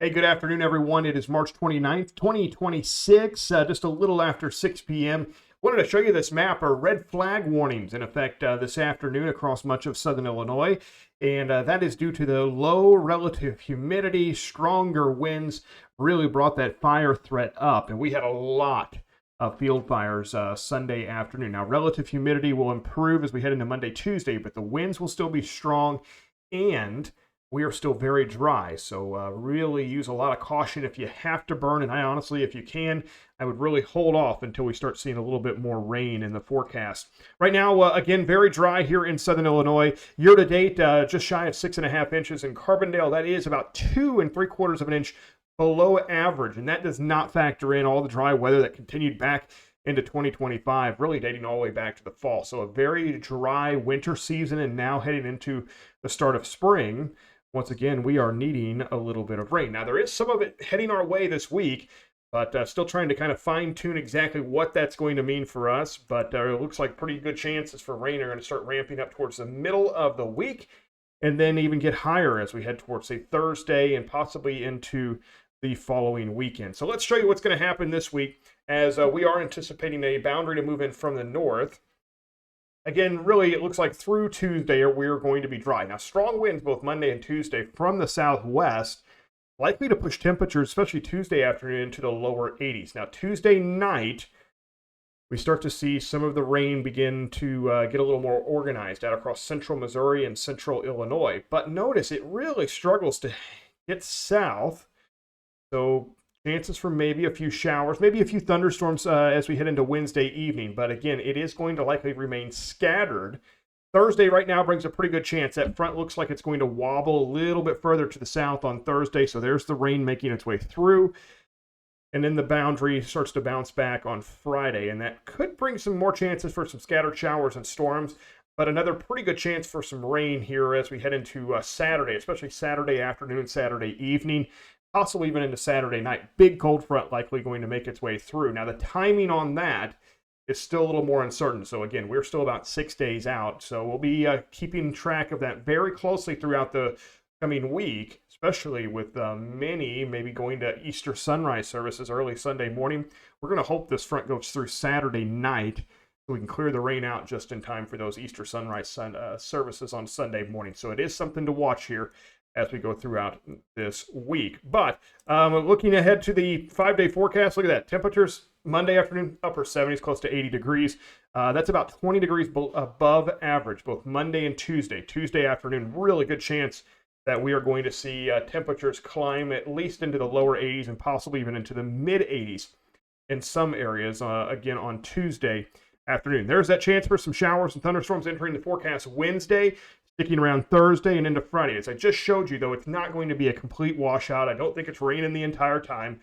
Hey, good afternoon, everyone. It is March 29th, 2026, just a little after 6 p.m. Wanted to show you this map. Are red flag warnings in effect this afternoon across much of southern Illinois, and that is due to the low relative humidity. Stronger winds really brought that fire threat up, and we had a lot of field fires Sunday afternoon. Now, relative humidity will improve as we head into Monday, Tuesday, but the winds will still be strong, and we are still very dry, so really use a lot of caution if you have to burn. And I honestly, if you can, I would really hold off until we start seeing a little bit more rain in the forecast. Right now, again, very dry here in southern Illinois. Year to date, just shy of 6.5 inches in Carbondale. That is about 2 3/4 of an inch below average, and that does not factor in all the dry weather that continued back into 2025, really dating all the way back to the fall. So a very dry winter season, and now heading into the start of spring. Once again, we are needing a little bit of rain. Now, there is some of it heading our way this week, but still trying to kind of fine-tune exactly what that's going to mean for us. But it looks like pretty good chances for rain are going to start ramping up towards the middle of the week, and then even get higher as we head towards, say, Thursday and possibly into the following weekend. So let's show you what's going to happen this week, as we are anticipating a boundary to move in from the north. Again, really, it looks like through Tuesday we're going to be dry. Now, strong winds both Monday and Tuesday from the southwest, likely to push temperatures, especially Tuesday afternoon, into the lower 80s. Now, Tuesday night, we start to see some of the rain begin to get a little more organized out across central Missouri and central Illinois. But notice it really struggles to get south. So chances for maybe a few showers, maybe a few thunderstorms as we head into Wednesday evening. But again, it is going to likely remain scattered. Thursday right now brings a pretty good chance. That front looks like it's going to wobble a little bit further to the south on Thursday. So there's the rain making its way through. And then the boundary starts to bounce back on Friday. And that could bring some more chances for some scattered showers and storms. But another pretty good chance for some rain here as we head into Saturday, especially Saturday afternoon, Saturday evening. Possibly even into Saturday night. Big cold front likely going to make its way through. Now, the timing on that is still a little more uncertain. So, again, we're still about 6 days out. So, we'll be keeping track of that very closely throughout the coming week, especially with many maybe going to Easter sunrise services early Sunday morning. We're going to hope this front goes through Saturday night so we can clear the rain out just in time for those Easter sunrise services on Sunday morning. So, it is something to watch here as we go throughout this week. But looking ahead to the 5-day forecast, look at that. Temperatures Monday afternoon, upper 70s, close to 80 degrees. That's about 20 degrees above average, both Monday and Tuesday. Tuesday afternoon, really good chance that we are going to see temperatures climb at least into the lower 80s and possibly even into the mid 80s in some areas, again, on Tuesday afternoon. There's that chance for some showers and thunderstorms entering the forecast Wednesday, sticking around Thursday and into Friday. As I just showed you, though, it's not going to be a complete washout. I don't think it's raining the entire time.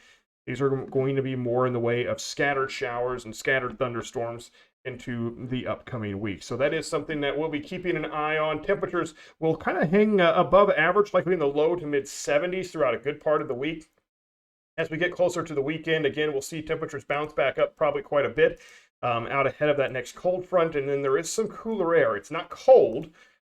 These are going to be more in the way of scattered showers and scattered thunderstorms into the upcoming week. So that is something that we'll be keeping an eye on. Temperatures will kind of hang above average, likely in the low to mid 70s throughout a good part of the week. As we get closer to the weekend, again, we'll see temperatures bounce back up probably quite a bit out ahead of that next cold front. And then there is some cooler air. It's not cold,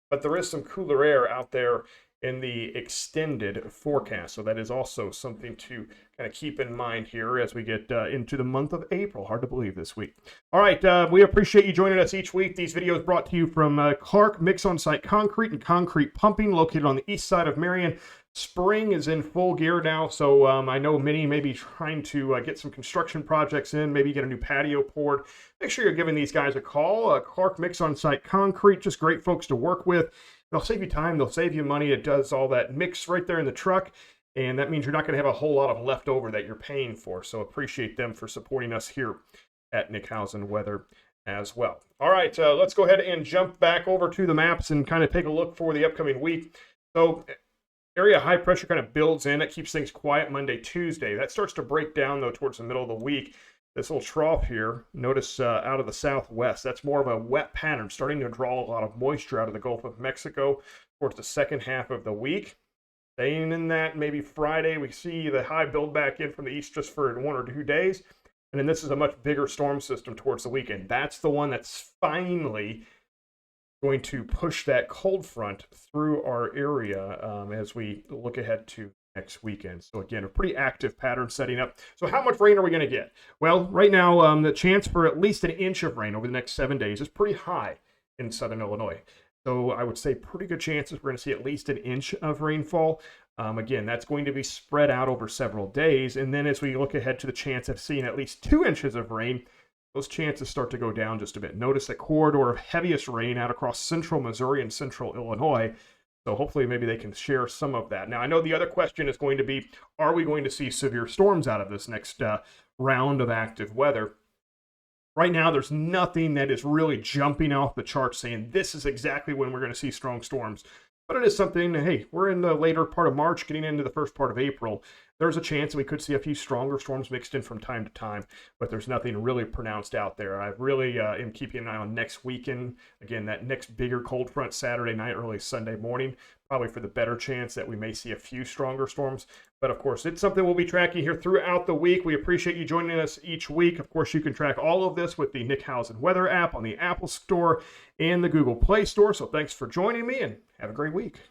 but there is some cooler air out there in the extended forecast. So that is also something to kind of keep in mind here as we get into the month of April. Hard to believe this week. All right, we appreciate you joining us each week. These videos brought to you from Clark Mix On-Site Concrete and Concrete Pumping, located on the east side of Marion. Spring is in full gear now, so I know many may be trying to get some construction projects in, maybe get a new patio poured. Make sure you're giving these guys a call. Clark Mix On-Site Concrete, just great folks to work with. They'll save you time, they'll save you money. It does all that mix right there in the truck, and that means you're not going to have a whole lot of leftover that you're paying for. So appreciate them for supporting us here at Nickhausen Weather as well. All right, let's go ahead and jump back over to the maps and kind of take a look for the upcoming week. So area high pressure kind of builds in. It keeps things quiet Monday, Tuesday. That starts to break down, though, towards the middle of the week. This little trough here, notice out of the southwest, that's more of a wet pattern, starting to draw a lot of moisture out of the Gulf of Mexico towards the second half of the week. Staying in that, maybe Friday, we see the high build back in from the east just for 1 or 2 days. And then this is a much bigger storm system towards the weekend. That's the one that's finally going to push that cold front through our area as we look ahead to next weekend. So again, a pretty active pattern setting up. So how much rain are we going to get? Well, right now, the chance for at least an inch of rain over the next 7 days is pretty high in southern Illinois. So I would say pretty good chances we're going to see at least an inch of rainfall. Again, that's going to be spread out over several days. And then as we look ahead to the chance of seeing at least 2 inches of rain, those chances start to go down just a bit. Notice a corridor of heaviest rain out across central Missouri and central Illinois. So hopefully maybe they can share some of that. Now, I know the other question is going to be, are we going to see severe storms out of this next round of active weather? Right now, there's nothing that is really jumping off the charts saying this is exactly when we're going to see strong storms. But it is something, hey, we're in the later part of March, getting into the first part of April. There's a chance we could see a few stronger storms mixed in from time to time, but there's nothing really pronounced out there. I really am keeping an eye on next weekend. Again, that next bigger cold front Saturday night, early Sunday morning, probably for the better chance that we may see a few stronger storms. But of course, it's something we'll be tracking here throughout the week. We appreciate you joining us each week. Of course, you can track all of this with the Nick Housen Weather app on the Apple Store and the Google Play Store. So thanks for joining me and have a great week.